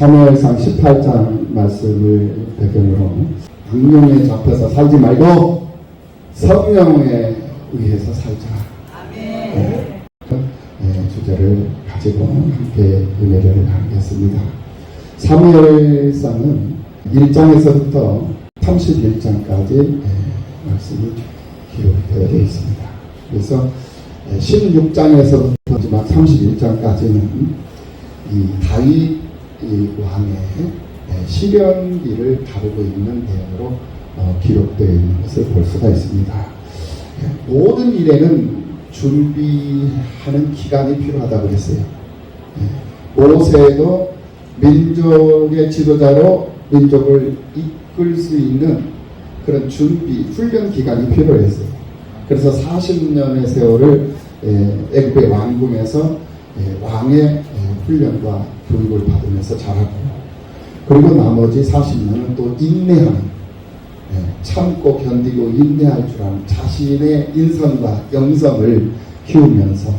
사무엘상 18장 말씀을 배경으로 악령에 잡혀서 살지 말고 성령에 의해서 살자. 네. 주제를 가지고 함께 은혜를 나누겠습니다. 사무엘상은 1장에서부터 31장까지 말씀이 기록되어 있습니다. 그래서 16장에서부터 마지막 31장까지는 이 다윗 왕의 시련기를 다루고 있는 내용으로 기록되어 있는 것을 볼 수가 있습니다. 모든 일에는 준비하는 기간이 필요하다고 했어요. 모세도 민족의 지도자로 민족을 이끌 수 있는 그런 준비, 훈련 기간이 필요했어요. 그래서 40년의 세월을 애굽의 왕궁에서 왕의 훈련과 교육을 받으면서 자랐고, 그리고 나머지 40년은 또 인내하는, 참고 견디고 인내할 줄 아는 자신의 인성과 영성을 키우면서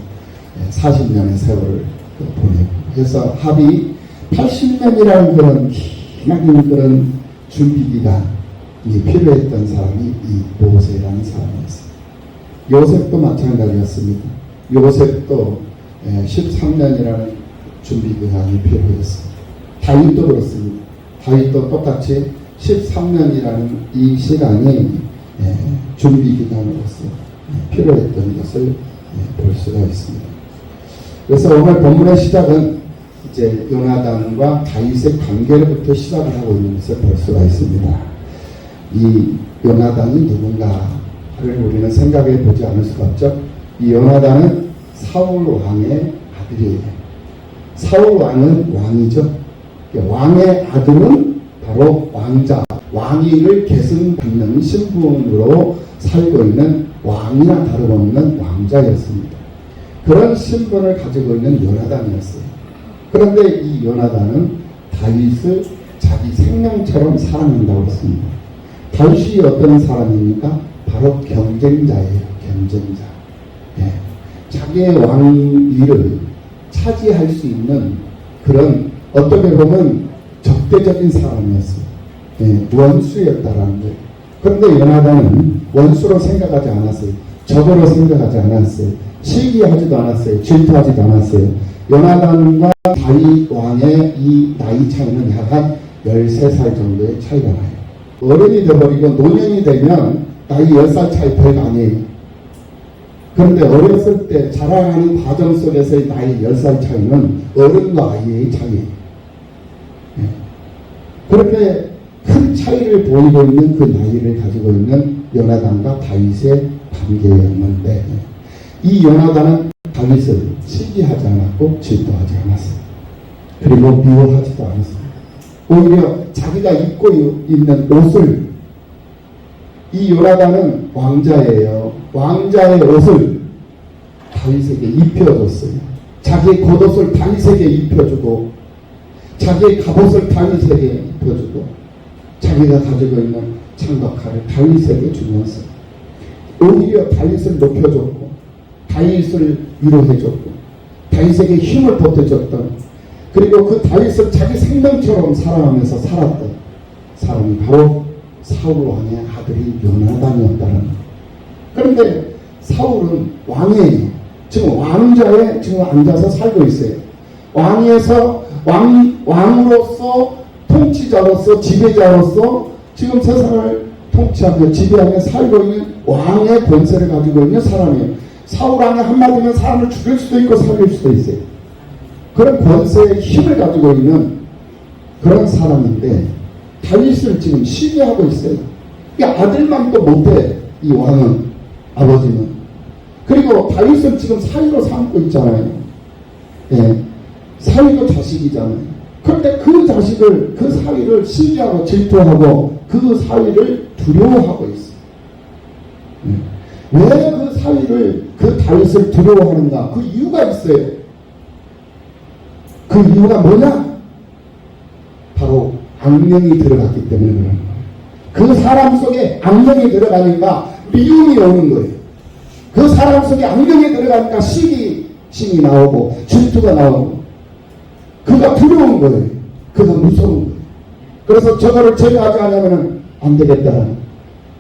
40년의 세월을 보내고, 그래서 합이 80년이라는 그런 기나긴 그런 준비기간이 필요했던 사람이 이 모세라는 사람이었어요. 요셉도 마찬가지였습니다. 요셉도 13년이라는 준비기간이 필요했습니다. 다윗도 그렇습니다. 다윗도 똑같이 13년이라는 이 시간이 준비기간으로서 필요했던 것을 볼 수가 있습니다. 그래서 오늘 본문의 시작은 이제 요나단과 다윗의 관계로부터 시작을 하고 있는 것을 볼 수가 있습니다. 이 요나단이 누군가를 우리는 생각해 보지 않을 수가 없죠. 이 요나단은 사울 왕의 아들이에요. 사울 왕은 왕이죠. 왕의 아들은 바로 왕자, 왕위를 계승받는 신분으로 살고 있는 왕이나 다름없는 왕자였습니다. 그런 신분을 가지고 있는 요나단이었어요. 그런데 이 요나단은 다윗을 자기 생명처럼 사랑한다고 했습니다. 다윗이 어떤 사람입니까? 바로 경쟁자예요. 경쟁자. 자기의 왕위를 차지할 수 있는 그런, 어떻게 보면 적대적인 사람이었어요. 원수였다라는 거예요. 그런데 요나단은 원수로 생각하지 않았어요. 적으로 생각하지 않았어요. 시기하지도 않았어요. 질투하지도 않았어요. 요나단과 다윗 왕의 이 나이 차이는 약 한 13살 정도의 차이가 나요. 어른이 되어버리고 노년이 되면 나이 10살 차이 별거 아니에요. 그런데 어렸을 때 자라가는 과정 속에서의 나이 10살 차이는 어른과 아이의 차이예요. 그렇게 큰 차이를 보이고 있는 그 나이를 가지고 있는 요나단과 다윗의 관계였는데, 이 요나단은 다윗을 시기하지 않았고 질투하지 않았어요. 그리고 미워하지도 않았어요. 오히려 자기가 입고 있는 옷을, 이 요나단은 왕자예요. 왕자의 옷을 다윗에게 입혀줬어요. 자기의 겉옷을 다윗에게 입혀주고, 자기의 갑옷을 다윗에게 입혀주고, 자기가 가지고 있는 창각칼을 다윗에게 주면서 오히려 다윗을 높여줬고, 다윗을 위로해줬고, 다윗에게 힘을 보태줬던, 그리고 그 다윗을 자기 생명처럼 사랑하면서 살았던 사람이 바로 사울 왕의 아들이 요나단이었다는 거예요. 그런데 사울은 왕이에요. 지금 왕자에 지금 앉아서 살고 있어요. 왕에서 왕으로서, 통치자로서, 지배자로서 지금 세상을 통치하며 지배하며 살고 있는 왕의 권세를 가지고 있는 사람이에요. 사울 왕의 한마디면 사람을 죽일 수도 있고 살릴 수도 있어요. 그런 권세의 힘을 가지고 있는 그런 사람인데 다윗을 지금 시기하고 있어요. 이 아들만 또 못해, 이 왕은, 아버지는. 그리고 다윗은 지금 사위로 삼고 있잖아요. 사위도 자식이잖아요. 그런데 그 자식을, 그 사위를 시기하고 질투하고 그 사위를 두려워하고 있어요. 왜 그 사위를, 그 다윗을 두려워하는가? 그 이유가 있어요. 그 이유가 뭐냐? 바로 악령이 들어갔기 때문에 그런 거예요. 그 사람 속에 악령이 들어가니까 미움이 오는 거예요. 그 사람 속에 악령이 들어가니까 시기, 신이 나오고 질투가 나오고 그가 두려운 거예요. 그건 무서운 거예요. 그래서 저거를 제거하지 않으면 안 되겠다는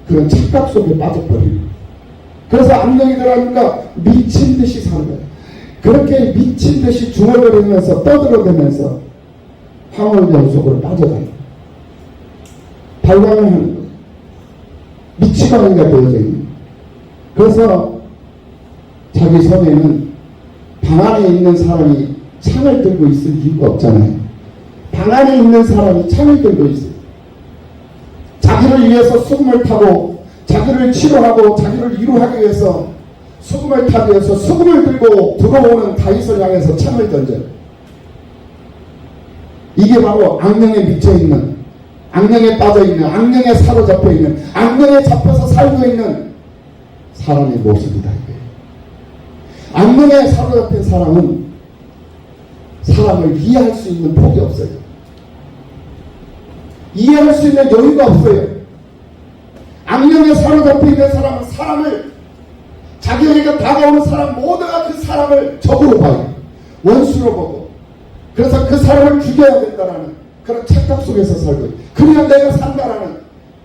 그런 착각 속에 빠져버리는 거예요. 그래서 악령이 들어가니까 미친 듯이 사는 거예요. 그렇게 미친 듯이 중얼거리면서 떠들어대면서 황홀병 속으로 빠져가는 거예요. 발광을 하는 거예요. 미치광이가 되어져 있는 거예요. 그래서 자기 손에는 방 안에 있는 사람이 창을 들고 있을 이유가 없잖아요. 방 안에 있는 사람이 창을 들고 있어요. 자기를 위해서 수금을 타고 자기를 치료하고 자기를 위로하기 위해서 수금을 타기 위해서 수금을 들고 들어오는 다윗을 향해서 창을 던져요. 이게 바로 악령에 미쳐있는, 악령에 빠져있는, 악령에 사로잡혀있는, 악령에 잡혀서 살고 있는 사람의 모습이다. 악령에 사로잡힌 사람은 사람을 이해할 수 있는 폭이 없어요. 이해할 수 있는 여유가 없어요. 악령에 사로잡혀 있는 사람은 사람을, 자기에게 다가오는 사람 모두가 그 사람을 적으로 봐요. 원수로 보고. 그래서 그 사람을 죽여야 된다라는 그런 착각 속에서 살고 있어요. 그냥 내가 산다라는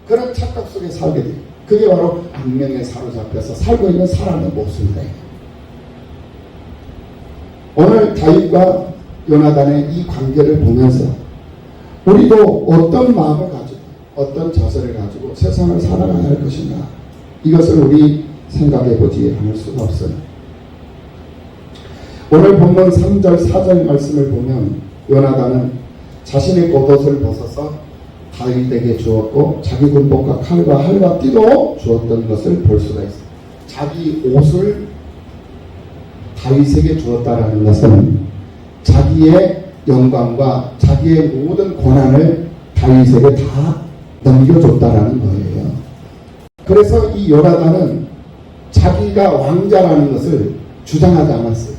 그런 착각 속에 살게 돼요. 그게 바로 악령에 사로잡혀서 살고 있는 사람의 모습이다. 오늘 다윗과 요나단의 이 관계를 보면서 우리도 어떤 마음을 가지고 어떤 자세를 가지고 세상을 살아가야 할 것인가, 이것을 우리 생각해 보지 않을 수가 없어요. 오늘 본문 3절 4절 말씀을 보면 요나단은 자신의 겉옷을 벗어서 다윗에게 주었고 자기 군복과 칼과 활과 띠도 주었던 것을 볼 수가 있어요. 자기 옷을 다윗에게 주었다라는 것은 자기의 영광과 자기의 모든 권한을 다윗에게 다 넘겨줬다라는 거예요. 그래서 이 요나단은 자기가 왕자라는 것을 주장하지 않았어요.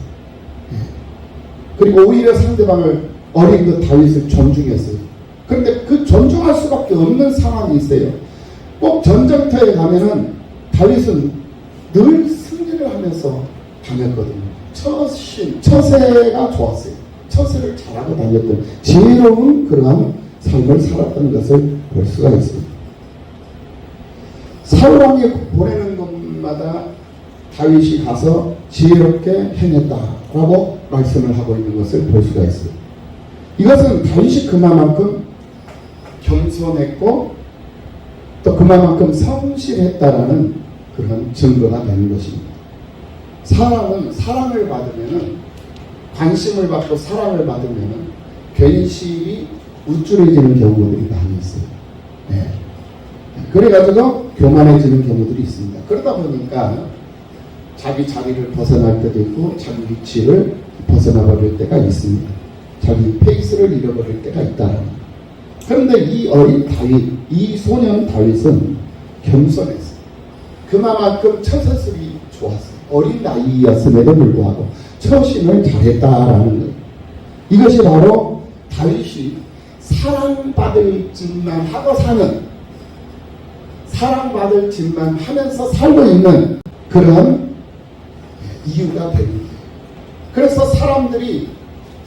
그리고 오히려 상대방을, 어린 그 다윗을 존중했어요. 그런데 그 존중할 수밖에 없는 상황이 있어요. 꼭 전쟁터에 가면은 다윗은 늘 승리를 하면서 다녔거든요. 처세가 좋았어요. 처세를 잘하고 다녔던 지혜로운 그러한 삶을 살았던 것을 볼 수가 있습니다. 사울왕이 보내는 곳마다 다윗이 가서 지혜롭게 행했다라고 말씀을 하고 있는 것을 볼 수가 있어요. 이것은 다윗이 그만큼 겸손했고 또 그만큼 성실했다라는 그런 증거가 되는 것입니다. 사람은 사랑을 받으면은, 관심을 받고 사랑을 받으면은 괜시리 우쭐해지는 경우들이 많이 있어요. 네. 그래가지고 교만해지는 경우들이 있습니다. 그러다 보니까 자기 자리를 벗어날 때도 있고 자기 위치를 벗어나 버릴 때가 있습니다. 자기 페이스를 잃어버릴 때가 있다. 그런데 이 어린 다윗, 이 소년 다윗은 겸손했어요. 그만큼 처세술이 좋았어요. 어린 나이였음에도 불구하고 처신을 잘했다라는 거예요. 이것이 바로 다윗이 사랑받을 짓만 하고 사는, 사랑받을 짓만 하면서 살고 있는 그런 이유가 되는 거예요. 그래서 사람들이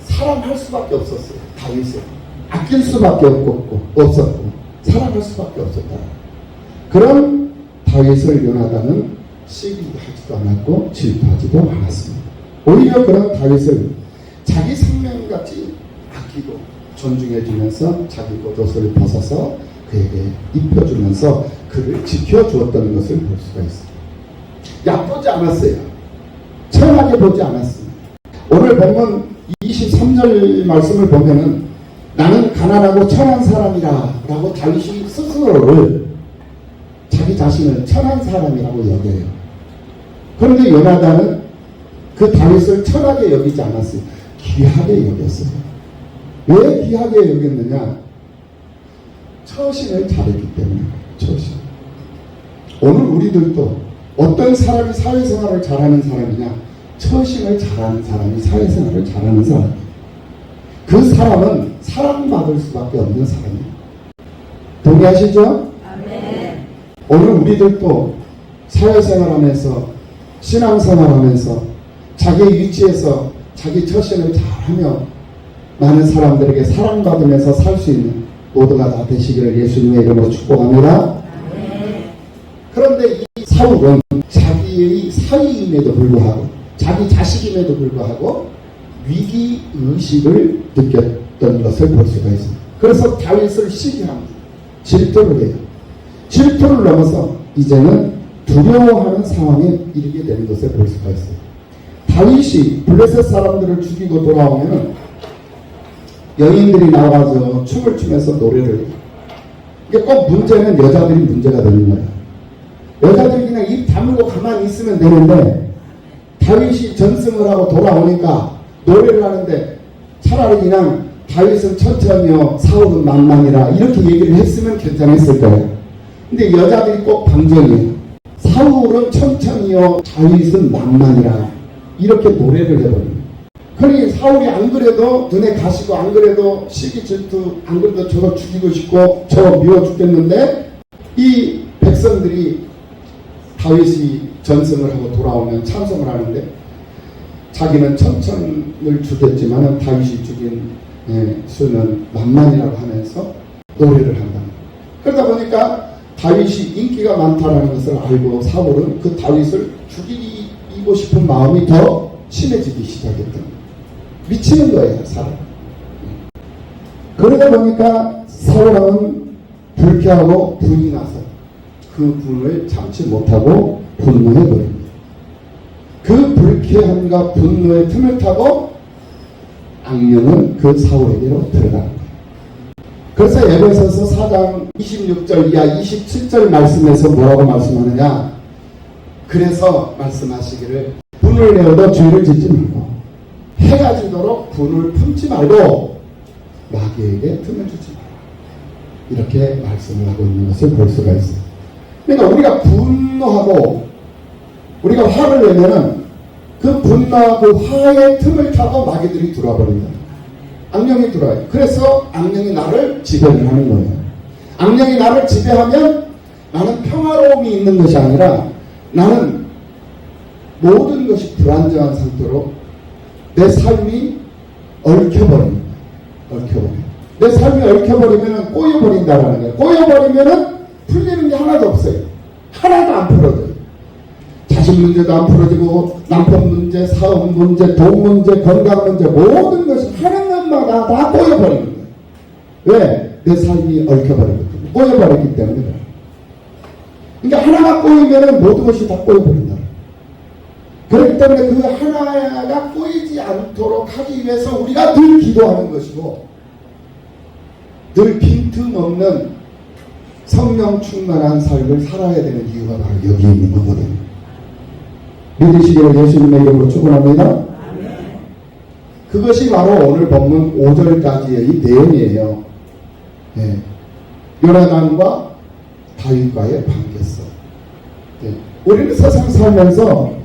사랑할 수밖에 없었어요. 다윗을 아낄 수밖에 없었고 사랑할 수밖에 없었다. 그런 다윗을 요나단은 시기하지도 않았고 질투하지도 않았습니다. 오히려 그런 다윗을 자기 생명같이 아끼고 존중해주면서 자기 겉옷을 벗어서 그에게 입혀주면서 그를 지켜주었던 것을 볼 수가 있습니다. 얕보지 않았어요. 천하게 보지 않았습니다. 오늘 본문 23절 말씀을 보면은 나는 가난하고 천한 사람이라 라고 다윗이 스스로를, 자기 자신을 천한 사람이라고 여겨요. 그런데 요나단은 그 다윗을 천하게 여기지 않았어요. 귀하게 여겼어요. 왜 귀하게 여겼느냐? 처신을 잘했기 때문에. 처신. 오늘 우리들도 어떤 사람이 사회생활을 잘하는 사람이냐? 처신을 잘하는 사람이 사회생활을 잘하는 사람이에요. 그 사람은 사랑받을 수밖에 없는 사람이에요. 동의하시죠? 아멘. 오늘 우리들도 사회생활하면서, 신앙생활하면서 자기의 위치에서 자기 처신을 잘하며 많은 사람들에게 사랑받으면서 살 수 있는 모두가 다 되시기를 예수님의 이름으로 축복합니다. 그런데 이 사울은 자기의 사위임에도 불구하고 자기 자식임에도 불구하고 위기의식을 느꼈던 것을 볼 수가 있습니다. 그래서 다윗을 시기합니다. 질투를 해요. 질투를 넘어서 이제는 두려워하는 상황에 이르게 되는 것을 볼 수가 있어요. 다윗이 블레셋 사람들을 죽이고 돌아오면 여인들이 나와서 춤을 추면서 노래를 해요. 이게 꼭 문제는 여자들이 문제가 되는 거예요. 여자들이 그냥 입 다물고 가만히 있으면 되는데 다윗이 전승을 하고 돌아오니까 노래를 하는데 차라리 그냥 다윗은 천천히요 사울은 만만이라 이렇게 얘기를 했으면 괜찮았을 거예요. 근데 여자들이 꼭 방정이에요. 사울은 천천히요 다윗은 만만이라 이렇게 노래를 해버립니다. 그러니 사울이 안 그래도 눈에 가시고 안 그래도 시기 질투 안 그래도 저거 죽이고 싶고 저거 미워 죽겠는데 이 백성들이 다윗이 전승을 하고 돌아오면 찬송을 하는데 자기는 천천을 주겠지만 다윗이 죽인 수는 만만이라고 하면서 노래를 한다. 그러다 보니까 다윗이 인기가 많다는 것을 알고 사울은 그 다윗을 죽이고 싶은 마음이 더 심해지기 시작했던 거예요. 미치는 거예요, 사람. 그러다 보니까 사울은 불쾌하고 분이 나서 그 분을 참지 못하고 분노해버립니다. 그 불쾌함과 분노의 틈을 타고 악령은 그 사울에게로 들어가는 거예요. 그래서 에베소서 4장 26절 이하 27절 말씀에서 뭐라고 말씀하느냐. 그래서 말씀하시기를 분을 내어도 죄를 짓지 말고 해가 지도록 분을 품지 말고 마귀에게 틈을 주지 마라. 이렇게 말씀을 하고 있는 것을 볼 수가 있어요. 그러니까 우리가 분노하고 우리가 화를 내면은 그 분노와 그 화의 틈을 타고 마귀들이 들어와 버립니다. 악령이 들어와요. 그래서 악령이 나를 지배를 하는 거예요. 악령이 나를 지배하면 나는 평화로움이 있는 것이 아니라 나는 모든 것이 불안정한 상태로 내 삶이 얽혀버립니다. 내 삶이 얽혀버리면 꼬여버린다라는 거예요. 꼬여버리면 풀리는 게 하나도 없어요. 하나도 안 풀어져요. 자식 문제도 안 풀어지고 남편 문제, 사업 문제, 돈 문제, 건강 문제 모든 것이 하나마다 다 꼬여버리는 거예요. 왜? 내 삶이 얽혀버리거든요. 꼬여버리기 때문에. 그러니까 하나가 꼬이면 모든 것이 다 꼬여버린다. 그렇기 때문에 그 하나가 꼬이지 않도록 하기 위해서 우리가 늘 기도하는 것이고 늘 빈틈없는 성령 충만한 삶을 살아야 되는 이유가 바로 여기 있는 거거든요. 믿으시기를 예수님의 이름으로 축원합니다. 그것이 바로 오늘 본문 5절까지의 내용이에요. 네. 요나단과 다윗과의 관계성. 네. 우리는 세상 살면서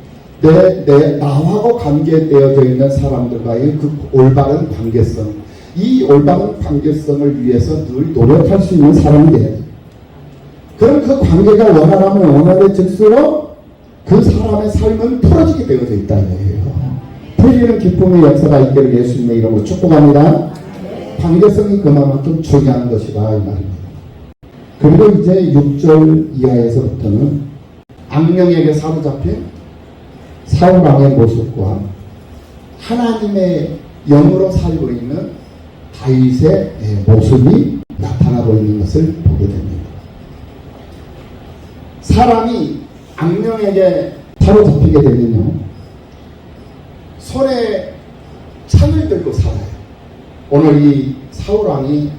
나하고 관계되어져 있는 사람들과의 그 올바른 관계성, 이 올바른 관계성을 위해서 늘 노력할 수 있는 사람이 돼야 돼요. 그럼 그 관계가 원활하면 원활해질수록 그 사람의 삶은 풀어지게 되어져 있다는 거예요. 풀리는 기쁨의 역사가 있기를 예수님의 이름으로 축복합니다. 관계성이 그만큼 중요한 것이다 이 말입니다. 그리고 이제 6절 이하에서부터는 악령에게 사로잡힌 사울왕의 모습과 하나님의 영으로 살고 있는 다윗의 모습이 나타나고 있는 것을 보게 됩니다. 사람이 악령에게 사로잡히게 되면요 손에 창을 들고 살아요. 오늘 이 사울왕이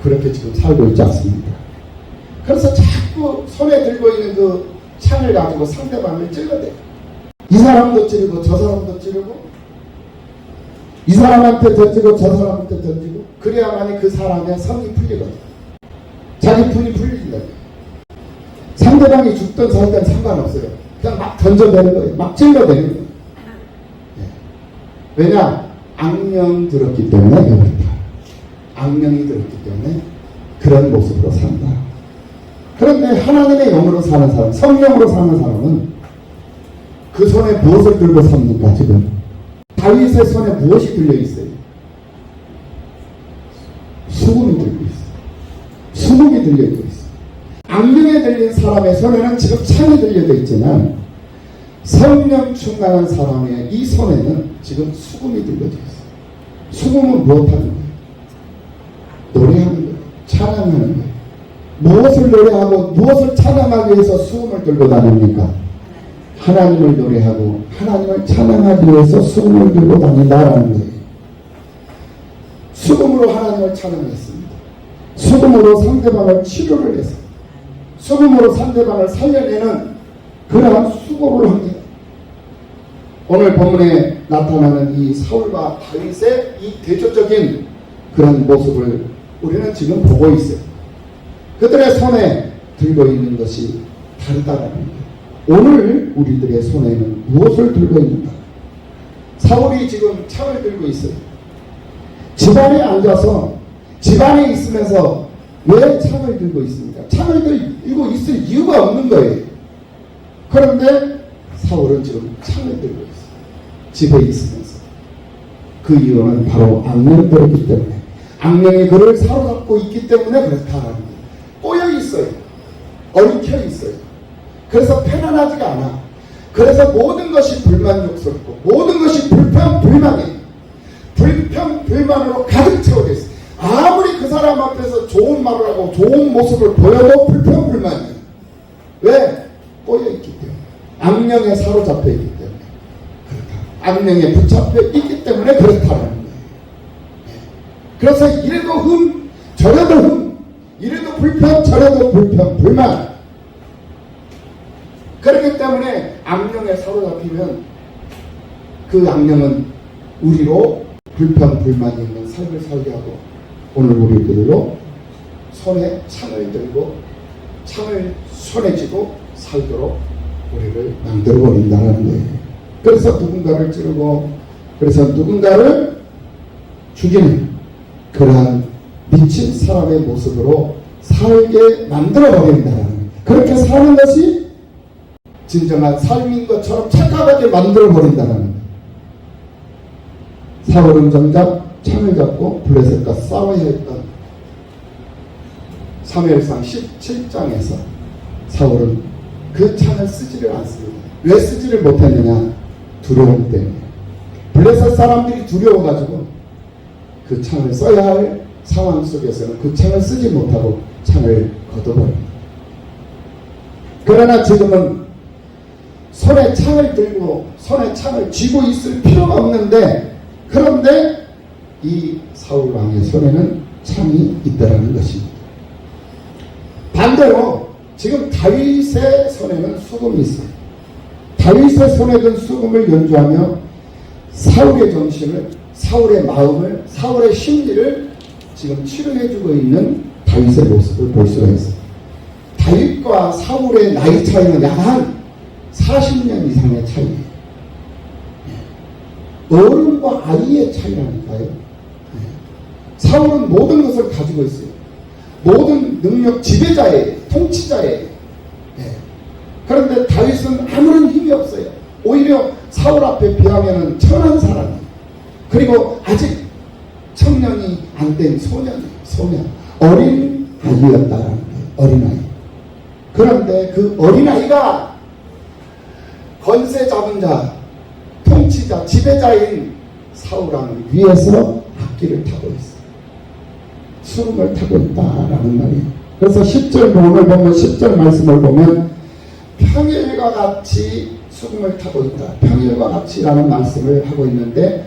그렇게 지금 살고 있지 않습니까? 그래서 자꾸 손에 들고 있는 그 창을 가지고 상대방을 찔러대요. 이 사람도 찌르고 저 사람도 찌르고 이 사람한테 던지고 저 사람한테 던지고 그래야만이 그 사람의 성이 풀리거든. 자기 분이 풀린다. 상대방이 죽든 살든 상관없어요. 그냥 막 던져대는 거예요. 막 찔러대는 거예요. 왜냐? 악령 들었기 때문에 그렇다. 악령이 들었기 때문에 그런 모습으로 산다. 그런데 하나님의 영으로 사는 사람, 성령으로 사는 사람은 그 손에 무엇을 들고 삽니까? 지금 다윗의 손에 무엇이 들려있어요? 수금이 들고 있어. 수금이 들려있고 있어. 악령에 들린 사람의 손에는 지금 창이 들려져 있지만 성령 충만한 사람의 이 손에는 지금 수금이 들려져 있어. 수금은 무엇하는 거예요? 노래하는 거예요. 찬양하는 거예요. 무엇을 노래하고 무엇을 찬양하기 위해서 수금을 들고 다닙니까? 하나님을 노래하고 하나님을 찬양하기 위해서 수금을 들고 다닌다라는 거예요. 수금으로 하나님을 찬양했습니다. 수금으로 상대방을 치료를 했습니다. 수금으로 상대방을 살려내는 그러한 수고를 합니다. 오늘 본문에 나타나는 이 사울과 다윗의 이 대조적인 그런 모습을 우리는 지금 보고 있어요. 그들의 손에 들고 있는 것이 다르다는 겁니다. 오늘 우리들의 손에는 무엇을 들고 있는가? 사울이 지금 창을 들고 있어요. 집안에 앉아서 집안에 있으면서 왜 창을 들고 있습니까? 창을 들고 있을 이유가 없는 거예요. 그런데 사울은 지금 창을 들고 있어요. 집에 있으면서. 그 이유는 바로 악령들이기 때문에, 악령이 그를 사로잡고 있기 때문에 그렇다는 거예요. 꼬여 있어요. 얽혀 있어요. 그래서 편안하지가 않아. 그래서 모든 것이 불만족스럽고 모든 것이 불평불만이에요. 불평불만으로 가득 채워져 있어요. 아무리 그 사람 앞에서 좋은 말을 하고 좋은 모습을 보여도 불평불만이에요. 왜? 꼬여있기 때문에. 악령에 사로잡혀 있기 때문에 그렇다. 악령에 붙잡혀 있기 때문에 그렇다는 거예요. 그래서 이래도 저래도 이래도 불평 저래도 불평불만. 그렇기 때문에 악령에 사로잡히면 그 악령은 우리로 불평불만이 있는 삶을 살게 하고 오늘 우리들로 손에 창을 들고 창을 손에 쥐고 살도록 우리를 만들어 버린다는 거예요. 그래서 누군가를 찌르고 그래서 누군가를 죽이는 그러한 미친 사람의 모습으로 살게 만들어 버린다는 거예요. 그렇게 사는 것이 진정한 삶인 것처럼 착각하게 만들어 버린다는 거예요. 사울은 정작 창을 잡고 블레셋과 싸워야 했던 사무엘상 17장에서 사울은 그 창을 쓰지를 않습니다. 왜 쓰지를 못했느냐? 두려움 때문에. 블레셋 사람들이 두려워가지고 그 창을 써야 할 상황 속에서는 그 창을 쓰지 못하고 창을 걷어버립니다. 그러나 지금은 손에 창을 들고 손에 창을 쥐고 있을 필요가 없는데, 그런데 이 사울 왕의 손에는 창이 있다라는 것입니다. 반대로 지금 다윗의 손에는 수금이 있어요. 다윗의 손에 든 수금을 연주하며 사울의 정신을, 사울의 마음을, 사울의 심리를 지금 치료해주고 있는 다윗의 모습을 볼 수가 있어요. 다윗과 사울의 나이 차이는 약 한 40년 이상의 차이예요. 어른과 아이의 차이라니까요. 사울은 모든 것을 가지고 있어요. 모든 능력 지배자예요. 통치자예요. 그런데 다윗은 아무런 힘이 없어요. 오히려 사울 앞에 비하면 천한 사람이에요. 그리고 아직 청년이 안 된 소년. 어린 아이였다라는 거예요. 어린아이. 그런데 그 어린아이가 권세 잡은 자, 통치자, 지배자인 사울왕을 위해서 악기를 타고 있어요. 수금을 타고 있다라는 말이에요. 그래서 10절 오늘 보면 10절 말씀을 보면 평일과 같이 수금을 타고 있다. 평일과 같이라는 말씀을 하고 있는데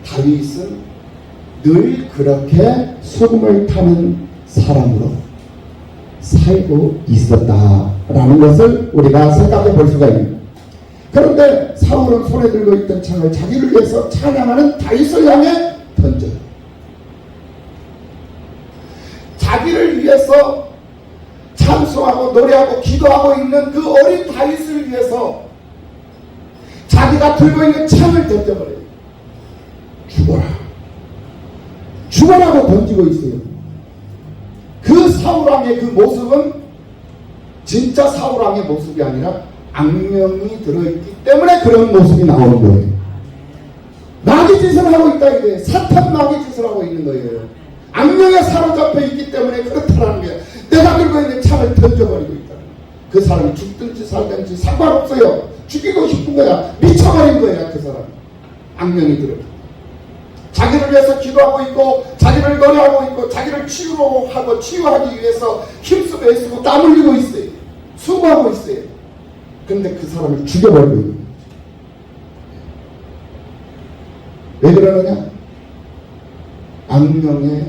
다윗은 늘 그렇게 수금을 타는 사람으로 살고 있었다라는 것을 우리가 생각해 볼 수가 있습니다. 그런데 사울은 손에 들고 있던 창을 자기를 위해서 찬양하는 다윗을 향해 던져요. 자기를 위해서 찬송하고 노래하고 기도하고 있는 그 어린 다윗을 위해서 자기가 들고 있는 창을 던져버려요. 죽어라고 던지고 있어요. 그 사울왕의 그 모습은 진짜 사울왕의 모습이 아니라 악령이 들어있기 때문에 그런 모습이 나오는 거예요. 마귀짓을 하고 있다 이거예요. 사탄 마귀짓을 하고 있는 거예요. 악령에 사로잡혀 있기 때문에 그렇다라는 거야. 내가 들고 있는 창을 던져버리고 있다. 그 사람이 죽든지 살든지 상관없어요. 죽이고 싶은 거야. 미쳐버린 거야. 그 사람. 악령이 들어. 자기를 위해서 기도하고 있고, 자기를 노래하고 있고, 자기를 치유하기 위해서 힘쓰고 애쓰고 땀 흘리고 있어요. 수고하고 있어요. 근데 그 사람을 죽여버리고 있는 거죠. 왜 그러느냐? 악령에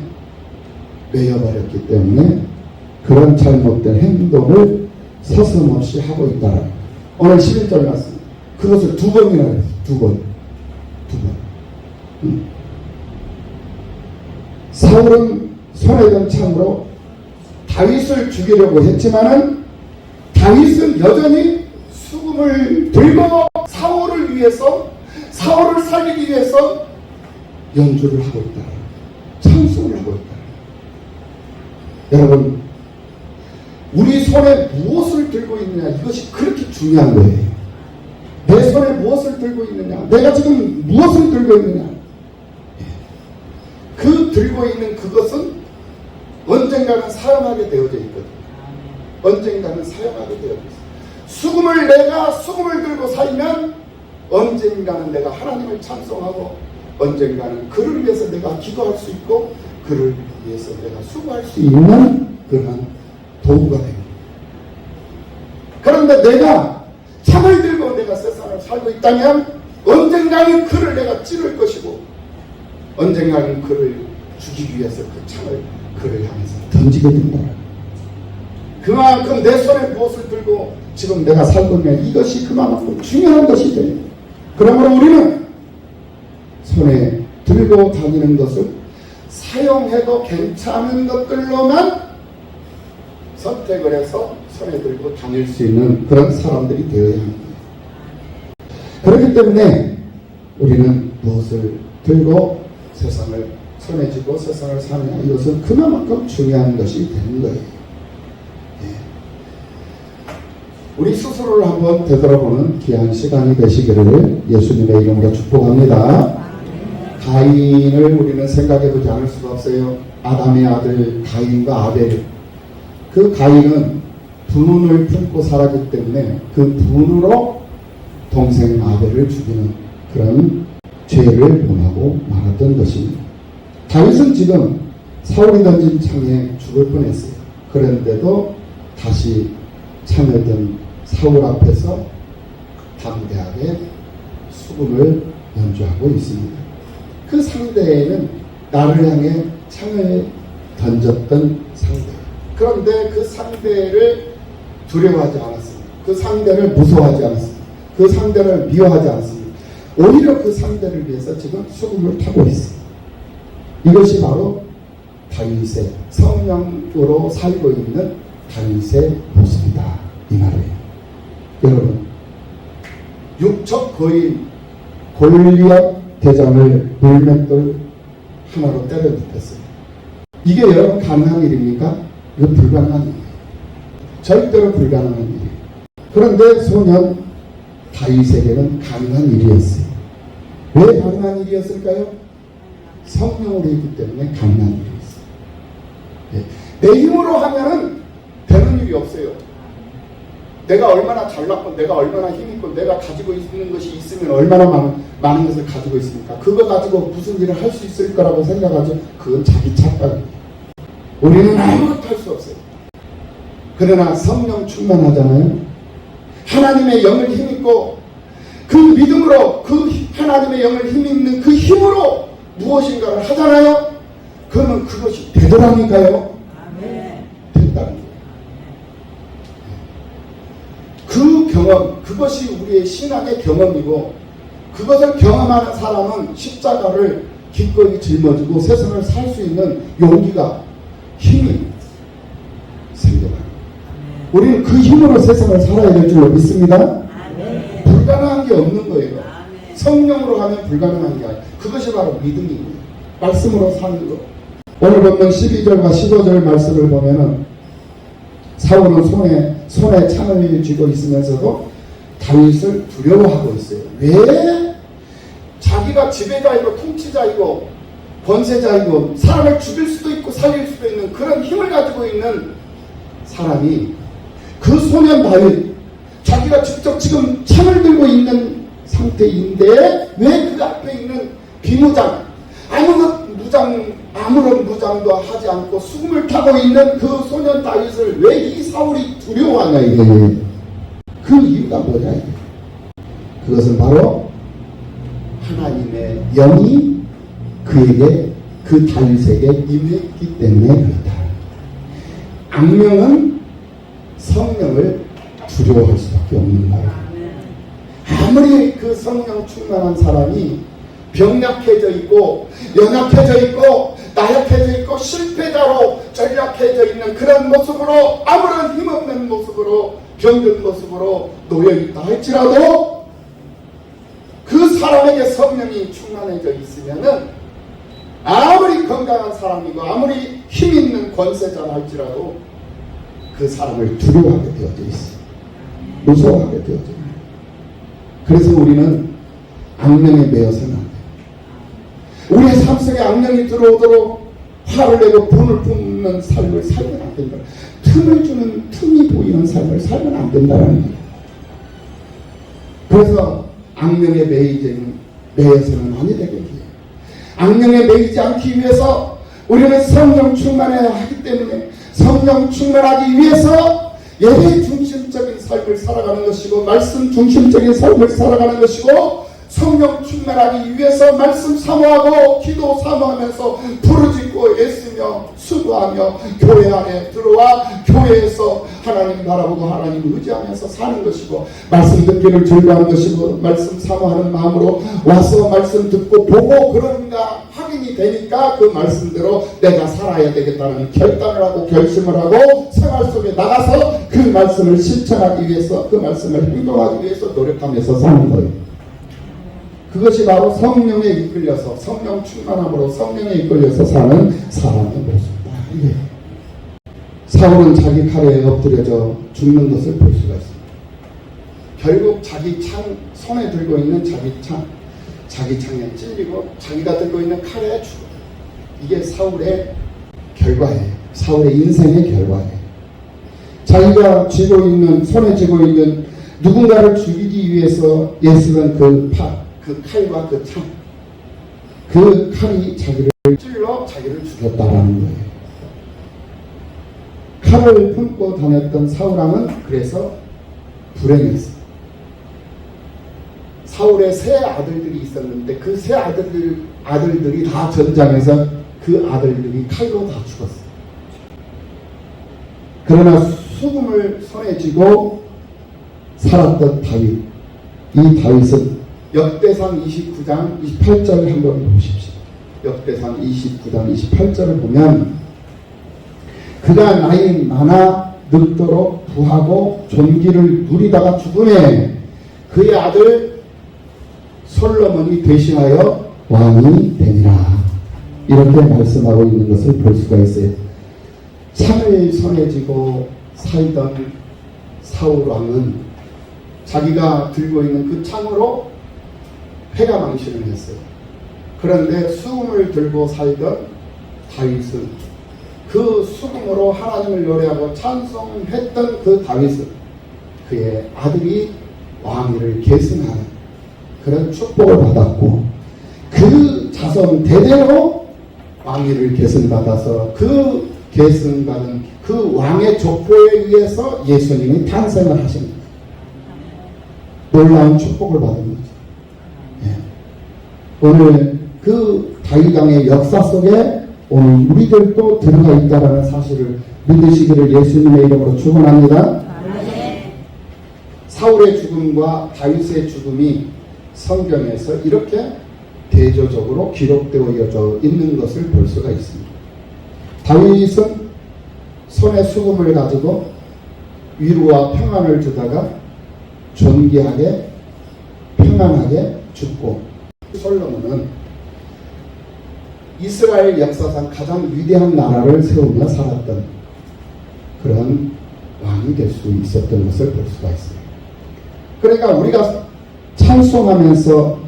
매여버렸기 때문에 그런 잘못된 행동을 서슴없이 하고 있다라. 오늘 11절 말씀. 그것을 2번이나 했어요. 2번. 사울은 손에 든 창으로 다윗을 죽이려고 했지만은 다윗은 여전히 수금을 들고 사울을 위해서, 사울을 살리기 위해서 연주를 하고 있다. 찬송을 하고 있다. 여러분, 우리 손에 무엇을 들고 있느냐, 이것이 그렇게 중요한 거예요. 내 손에 무엇을 들고 있느냐, 내가 지금 무엇을 들고 있느냐, 그 들고 있는 그것은 언젠가는 사용하게 되어져 있거든요. 언젠가는 사용하게 되어져 있어요. 수금을 들고 살면 언젠가는 내가 하나님을 찬송하고, 언젠가는 그를 위해서 내가 기도할 수 있고, 그를 위해서 내가 수고할 수 있는 그런 도구가 됩니다. 그런데 내가 창을 들고 내가 세상을 살고 있다면 언젠가는 그를 내가 찌를 것이고, 언젠가는 그를 죽이기 위해서 그 창을 그를 향해서 던지게 된다. 그만큼 내 손에 무엇을 들고 지금 내가 살고 있는 이것이 그만큼 중요한 것이 돼요. 그러므로 우리는 손에 들고 다니는 것을 사용해도 괜찮은 것들로만 선택을 해서 손에 들고 다닐 수 있는 그런 사람들이 되어야 합니다. 그렇기 때문에 우리는 무엇을 들고 세상을 손에 쥐고 세상을 사느냐, 이것은 그만큼 중요한 것이 되는 거예요. 우리 스스로를 한번 되돌아보는 귀한 시간이 되시기를 예수님의 이름으로 축복합니다. 가인을 우리는 생각해보지 않을 수가 없어요. 아담의 아들 가인과 아벨. 그 가인은 분을 품고 살았기 때문에 그 분으로 동생 아벨을 죽이는 그런 죄를 범하고 말았던 것입니다. 다윗은 지금 사울이 던진 창에 죽을 뻔했어요. 그런데도 다시 창을 든 사울 앞에서 담대하게 수금을 연주하고 있습니다. 그 상대에는 나를 향해 창을 던졌던 상대. 그런데 그 상대를 두려워하지 않았습니다. 그 상대를 무서워하지 않았습니다. 그 상대를 미워하지 않았습니다. 오히려 그 상대를 위해서 지금 수금을 타고 있습니다. 이것이 바로 다윗의 성령으로 살고 있는 다윗의 모습이다, 이 말이에요. 여러분, 육척 거인 골리앗 대장을 물맷돌 하나로 때려 눕혔어요. 이게 여러분 가능한 일입니까? 이건 불가능한 일이에요. 절대로 불가능한 일이에요. 그런데 소년 다윗에게는 가능한 일이었어요. 왜 가능한 일이었을까요? 성령으로 있기 때문에 가능한 일이었어요. 내 힘으로 하면은 되는 일이 없어요. 내가 얼마나 잘났고 내가 얼마나 힘있고 내가 가지고 있는 것이 있으면 얼마나 많은 것을 가지고 있습니까? 그거 가지고 무슨 일을 할 수 있을 거라고 생각하죠. 그건 자기 착각이에요. 우리는 아무것도 할 수 없어요. 그러나 성령 충만하잖아요. 하나님의 영을 힘있고 그 믿음으로 그 하나님의 영을 힘있는 그 힘으로 무엇인가를 하잖아요. 그러면 그것이 되더라니까요. 된다는 거예요. 그 경험, 그것이 우리의 신앙의 경험이고, 그것을 경험하는 사람은 십자가를 기꺼이 짊어지고 세상을 살 수 있는 용기가, 힘이 생겨나요. 우리는 그 힘으로 세상을 살아야 될 줄로 믿습니다. 불가능한 게 없는 거예요. 성령으로 하면 불가능한 게 아니에요. 그것이 바로 믿음이에요. 말씀으로 사는 거. 오늘 본문 12절과 15절 말씀을 보면은 사울은 손에 창을 쥐고 있으면서도 다윗을 두려워하고 있어요. 왜? 자기가 지배자이고 통치자이고 권세자이고 사람을 죽일 수도 있고 살릴 수도 있는 그런 힘을 가지고 있는 사람이 그 소년 다윗 자기가 직접 지금 창을 들고 있는 상태인데 왜 그 앞에 있는 비무장 아무런 무장도 하지 않고 수금을 타고 있는 그 소년 다윗을 왜 이 사울이 두려워하냐 이게 그 이유가 뭐냐 이게 그것은 바로 하나님의 영이 그에게 그 다윗에게 임했기 때문에 그렇다. 악령은 성령을 두려워할 수밖에 없는 거예요. 아무리 그 성령 충만한 사람이 병약해져 있고 연약해져 있고 나약해져 있고 실패자로 전략해져 있는 그런 모습으로 아무런 힘없는 모습으로 병든 모습으로 놓여있다 할지라도 그 사람에게 성령이 충만해져 있으면은 아무리 건강한 사람이고 아무리 힘있는 권세자라 할지라도 그 사람을 두려워하게 되어져 있어. 무서워하게 되어져 있어. 그래서 우리는 악령에 매여서는 안 돼. 우리의 삶 속에 악령이 들어오도록 화를 내고 분을 뿜는 삶을 살면 안 된다. 틈을 주는 틈이 보이는 삶을 살면 안 된다는 거예요. 그래서 악령에 매여서는 아니 되게 해요. 악령에 매이지 않기 위해서 우리는 성령 충만해야 하기 때문에 성령 충만하기 위해서 예배 중심적인 삶을 살아가는 것이고 말씀 중심적인 삶을 살아가는 것이고 성령 충만하기 위해서 말씀 사모하고 기도 사모하면서 부르짖고 애쓰며 수고하며 교회 안에 들어와 교회에서 하나님 바라보고 하나님 의지하면서 사는 것이고 말씀 듣기를 즐거워하는 것이고 말씀 사모하는 마음으로 와서 말씀 듣고 보고 그런가 확인이 되니까 그 말씀대로 내가 살아야 되겠다는 결단을 하고 결심을 하고 생활 속에 나가서 그 말씀을 실천하기 위해서 그 말씀을 행동하기 위해서 노력하면서 사는 거예요. 그것이 바로 성령에 이끌려서 성령 충만함으로 성령에 이끌려서 사는 사람의 모습이다. 예. 사울은 자기 칼에 엎드려져 죽는 것을 볼 수가 있습니다. 결국 자기 창 손에 들고 있는 자기 창에 찔리고 자기가 들고 있는 칼에 죽어. 이게 사울의 결과예요. 사울의 인생의 결과예요. 자기가 손에 쥐고 있는 누군가를 죽이기 위해서 애쓰는 그 칼과 그 창, 그 칼이 자기를 찔러 자기를 죽였다라는 거예요. 칼을 품고 다녔던 사울왕은 그래서 불행했어요. 사울의 세 아들들이 있었는데 그 세 아들들이 다 전장에서 그 아들들이 칼로 다 죽었어요. 그러나 수금을 손에 쥐고 살았던 다윗, 이 다윗은 역대상 29장 28절을 한번 보십시오. 역대상 29장 28절을 보면 그가 나이 많아 늙도록 부하고 존귀를 누리다가 죽음에 그의 아들 솔로몬이 대신하여 왕이 되니라. 이렇게 말씀하고 있는 것을 볼 수가 있어요. 창을 손에 쥐고 살던 사울 왕은 자기가 들고 있는 그 창으로 패가 망신을 했어요. 그런데 수금을 들고 살던 다윗은 그 수금으로 하나님을 노래하고 찬송했던 그 다윗은 그의 아들이 왕위를 계승하는 그런 축복을 받았고 그 자손 대대로 왕위를 계승받아서 그 계승받은 그 왕의 족보에 의해서 예수님이 탄생을 하십니다. 놀라운 축복을 받은 거죠. 오늘 그 다윗왕의 역사 속에 오늘 우리들도 들어가 있다는 사실을 믿으시기를 예수님의 이름으로 축원합니다. 사울의 죽음과 다윗의 죽음이 성경에서 이렇게 대조적으로 기록되어 있는 것을 볼 수가 있습니다. 다윗은 손에 수금을 가지고 위로와 평안을 주다가 존귀하게 평안하게 죽고 솔로몬은 이스라엘 역사상 가장 위대한 나라를 세우며 살았던 그런 왕이 될 수 있었던 것을 볼 수가 있어요. 그러니까 우리가 찬송하면서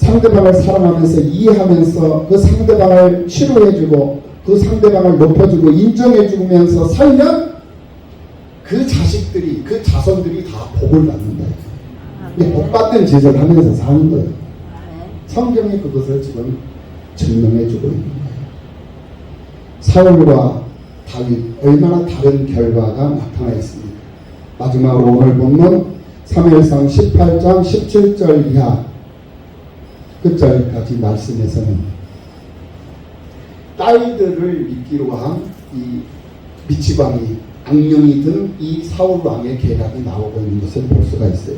상대방을 사랑하면서 이해하면서 그 상대방을 치료해주고 그 상대방을 높여주고 인정해주면서 살면 그 자식들이 그 자손들이 다 복을 받는 거예요. 복 받는 짓을 하면서 사는 거예요. 성경이 그것을 지금 증명해주고 있는 거예요. 사울과 다윗 얼마나 다른 결과가 나타나 있습니다. 마지막으로 오늘 본문 사무엘상 18장 17절 이하 끝절까지 말씀에서는 딸들을 믿기로 한 이 미치광이 악령이 든 이 사울 왕의 계략이 나오고 있는 것을 볼 수가 있어요.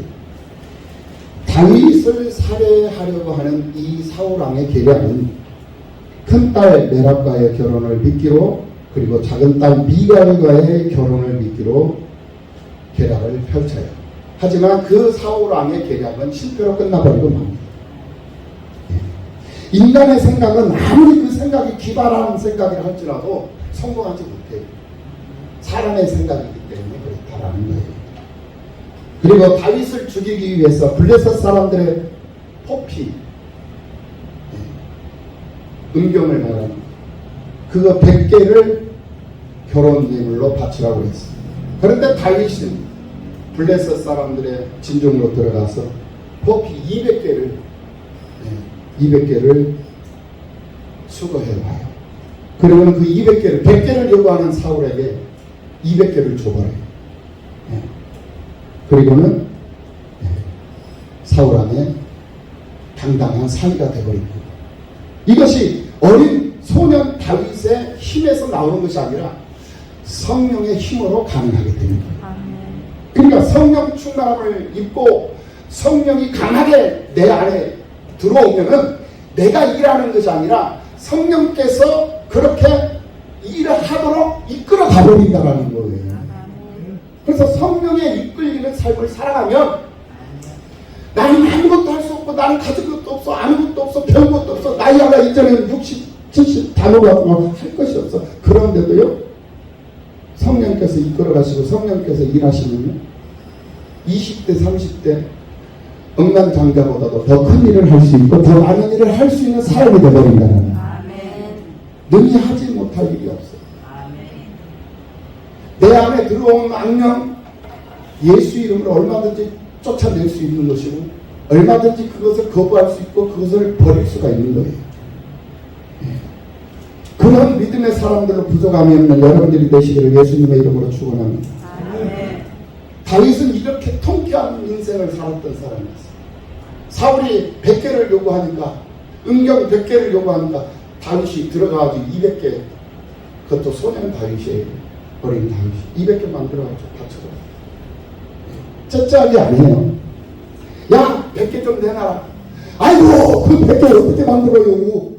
다윗을 살해하려고 하는 이 사울 왕의 계략은 큰딸 메랍과의 결혼을 미끼로 그리고 작은딸 미갈과의 결혼을 미끼로 계략을 펼쳐요. 하지만 그 사울 왕의 계략은 실패로 끝나버리고 맙니다. 인간의 생각은 아무리 그 생각이 기발한 생각이라 할지라도 성공하지 못해요. 사람의 생각이기 때문에 그렇다라는 거예요. 그리고 다윗을 죽이기 위해서 블레셋 사람들의 포피 은경을 말하는 그거 100개를 결혼 예물로 바치라고 했습니다. 그런데 다윗은 블레셋 사람들의 진종으로 들어가서 포피 200개를 수거해와요. 그러면 그 200개를 100개를 요구하는 사울에게 200개를 줘버려요. 그리고는 사울 안에 당당한 사위가 되어버립니다. 이것이 어린 소년 다윗의 힘에서 나오는 것이 아니라 성령의 힘으로 가능하게 됩니다. 그러니까 성령 충만함을 입고 성령이 강하게 내 안에 들어오면은 내가 일하는 것이 아니라 성령께서 그렇게 일을 하도록 이끌어 가버린다는 거예요. 그래서 성령에 이끌리는 삶을 살아가면 나는 아무것도 할 수 없고 나는 가진 것도 없어 아무것도 없어 별것도 없어 나이 하나 이전에는 60, 70 다 먹어가지고 할 것이 없어. 그런데도요 성령께서 이끌어 가시고 성령께서 일하시면요 20대 30대 억만장자보다도 더 큰 일을 할 수 있고 더 많은 일을 할 수 있는 사람이 되어버린다는 거예요. 능히 하지 못할 일이 없어요. 내 안에 들어온 악령 예수 이름으로 얼마든지 쫓아낼 수 있는 것이고 얼마든지 그것을 거부할 수 있고 그것을 버릴 수가 있는 거예요. 그런 믿음의 사람들로 부족하면 여러분들이 되시기를 예수님의 이름으로 축원합니다. 다윗은 이렇게 통쾌한 인생을 살았던 사람이었어요. 사울이 100개를 요구하니까 은경 100개를 요구하니까 다윗이 들어가가지고 200개 그것도 소년 다윗이에요. 어린 다윗이 200개 만들어가지고 바쳐줘요. 째째하게 안 해요. 야 100개 좀 내놔라. 아이고 그 100개를 어떻게 만들어요.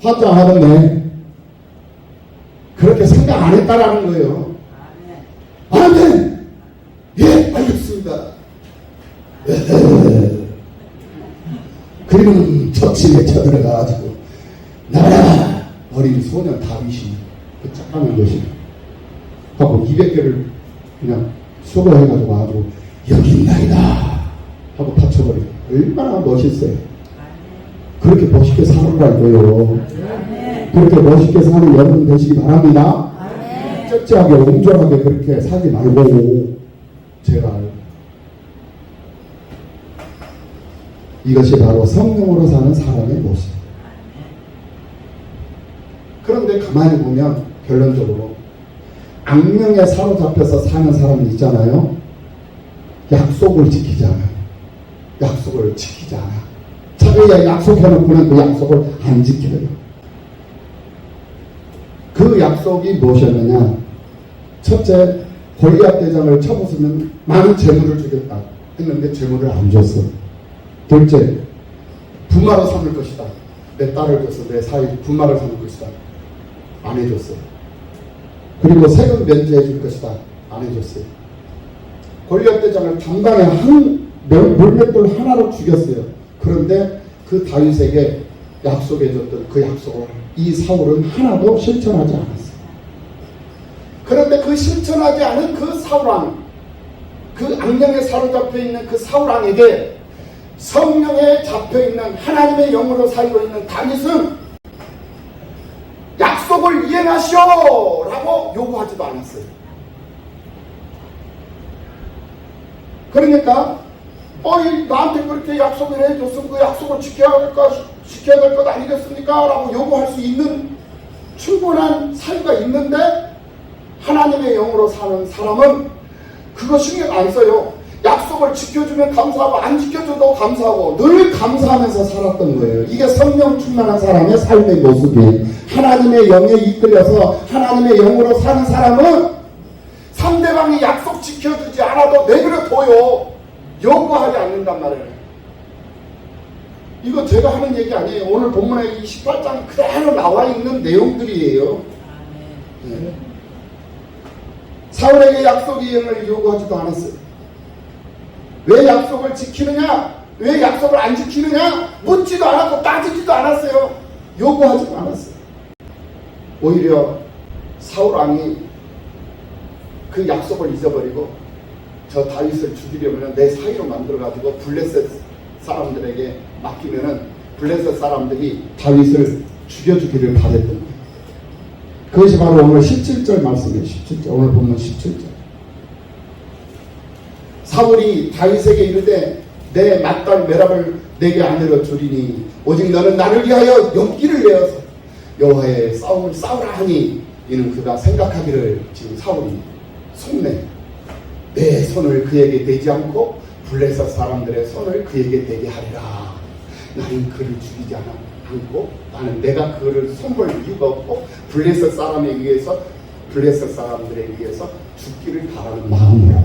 화장하던데 그렇게 생각 안 했다라는 거예요. 아멘. 예 알겠습니다. 그리고는 저침에 쳐들어가가지고 나라 어린 소년 다윗이 그 짝하는 것이 하고 200개를 그냥 수거해가지고 아주 여기 있나이다 하고 받쳐버리고 얼마나 멋있어요. 그렇게 멋있게 사는 거예요. 그렇게 멋있게 사는 여러분 되시기 바랍니다. 쩍쩍하게 옹졸하게 그렇게 살지 말고 제발 이것이 바로 성령으로 사는 사람의 모습. 그런데 가만히 보면 결론적으로 악령에 사로잡혀서 사는 사람이 있잖아요. 약속을 지키지 않아요. 약속을 지키지 않아. 자기가 약속해놓고는 그 약속을 안 지켜요. 그 약속이 무엇이었느냐. 첫째, 골리앗 대장을 쳐부수면 많은 재물을 주겠다 했는데 재물을 안 줬어. 둘째, 부마로 삼을 것이다. 내 딸을 줬어. 내 사위 부마를 삼을 것이다. 안 해줬어요. 그리고 세금 면제해 줄 것이다. 안 해줬어요. 골리앗 대장을 단방에 한 물맷돌 하나로 죽였어요. 그런데 그 다윗에게 약속해줬던 그 약속을 이 사울은 하나도 실천하지 않았어요. 그런데 그 실천하지 않은 그 사울왕, 그 악령에 사로잡혀 있는 그 사울왕에게 성령에 잡혀있는 하나님의 영으로 살고 있는 다윗은 약속을 이행하시오 라고 요구하지도 않았어요. 그러니까 나한테 그렇게 약속을 해줬으면 그 약속을 지켜야 될 것 아니겠습니까? 라고 요구할 수 있는 충분한 사유가 있는데, 하나님의 영으로 사는 사람은 그거 신경 안 써요. 약속을 지켜주면 감사하고 안 지켜줘도 감사하고 늘 감사하면서 살았던 거예요. 이게 성령 충만한 사람의 삶의 모습이에요. 하나님의 영에 이끌려서 하나님의 영으로 사는 사람은 상대방이 약속 지켜주지 않아도 내버려 둬요. 요구하지 않는단 말이에요. 이거 제가 하는 얘기 아니에요. 오늘 본문에 18장 그대로 나와 있는 내용들이에요. 네. 사울에게 약속 이행을 요구하지도 않았어요. 왜 약속을 지키느냐? 왜 약속을 안 지키느냐? 묻지도 않았고 따지지도 않았어요. 요구하지도 않았어요. 오히려 사울 왕이 그 약속을 잊어버리고 저 다윗을 죽이려면 내 사이로 만들어가지고 블레셋 사람들에게 맡기면은 블레셋 사람들이 다윗을 죽여주기를 바랬던 거예요. 그것이 바로 오늘 17절 말씀이에요. 17절. 오늘 보면 17절. 사울이 다윗에게 이르되 내 맏딸 메랍을 내게 아내로 주리니 오직 너는 나를 위하여 용기를 내어서 여호와의 싸움을 싸우라 하니, 이는 그가 생각하기를 지금 사울이 속내 내 손을 그에게 대지 않고 블레셋 사람들의 손을 그에게 대게 하리라. 나는 그를 죽이지 않고 나는 내가 그를 손볼 이유가 없고 블레셋 사람에 의해서 블레셋 사람들에 의해서 죽기를 바라는 마음으로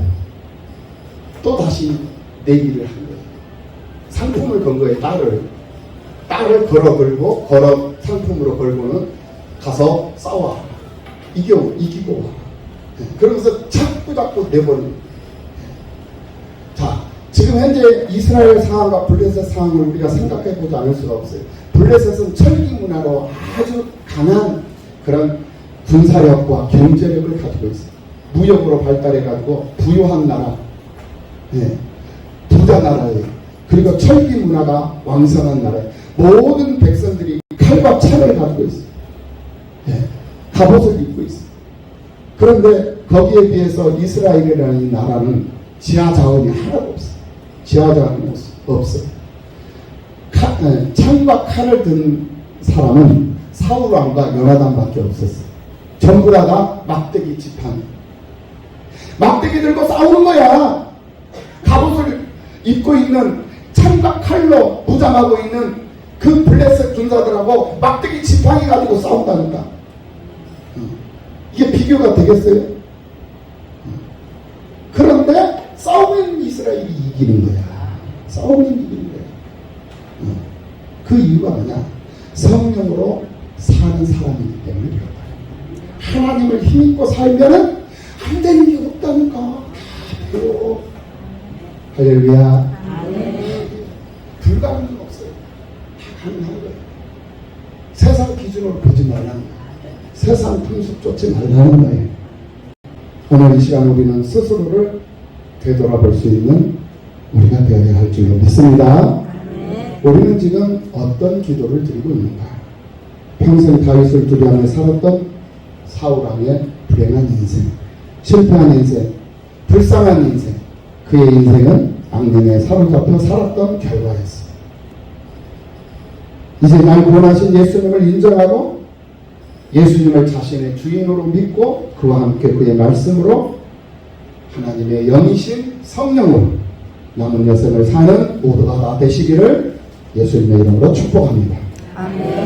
또 다시 내기를 한 거예요. 상품을 건 거예요. 딸을 걸어 상품으로 걸고는 가서 싸워 이기고 와. 그러면서 자꾸 내버리는. 자, 지금 현재 이스라엘 상황과 블레셋 상황을 우리가 생각해 보지 않을 수가 없어요. 블레셋은 철기 문화로 아주 강한 그런 군사력과 경제력을 가지고 있어요. 무역으로 발달해 가지고 부유한 나라, 부자 나라예요. 그리고 철기 문화가 왕성한 나라예요. 모든 백성들이 칼과 창을 가지고 있어요. 갑옷을 입고 있어요. 그런데 거기에 비해서 이스라엘이라는 이 나라는 지하 자원이 하나도 없어요. 지하 자원이 없어요. 창과 칼을 든 사람은 사울 왕과 요나단밖에 없었어요. 전부 다가 막대기 지팡이. 막대기 들고 싸우는 거야. 갑옷을 입고 있는 창과 칼로 무장하고 있는 그 블레셋 군사들하고 막대기 지팡이 가지고 싸운다니까. 이게 비교가 되겠어요? 그런데 싸우면 이스라엘이 이기는 거야. 싸우면 이기는 거야. 그 이유가 뭐냐? 성령으로 사는 사람이기 때문에 그렇다. 하나님을 힘입고 살면은 안 되는 게 없다니까. 할렐루야. 불가능한 거 없어요. 다 가능한 거예요. 세상 기준으로 보지 말라는 거예요. 세상 풍습 쫓지 말라는 거예요. 오늘 이 시간 우리는 스스로를 되돌아볼 수 있는 우리가 되어야 할 줄로 믿습니다. 우리는 지금 어떤 기도를 드리고 있는가? 평생 다윗을 두려워하며 살았던 사울 왕의 불행한 인생, 실패한 인생, 불쌍한 인생, 그의 인생은 악령에 사로잡혀 살았던 결과였어. 이제 날 구원하신 예수님을 인정하고 예수님을 자신의 주인으로 믿고 그와 함께 그의 말씀으로 하나님의 영이신 성령으로 남은 여생을 사는 모두가 다 되시기를 예수님의 이름으로 축복합니다. 아멘.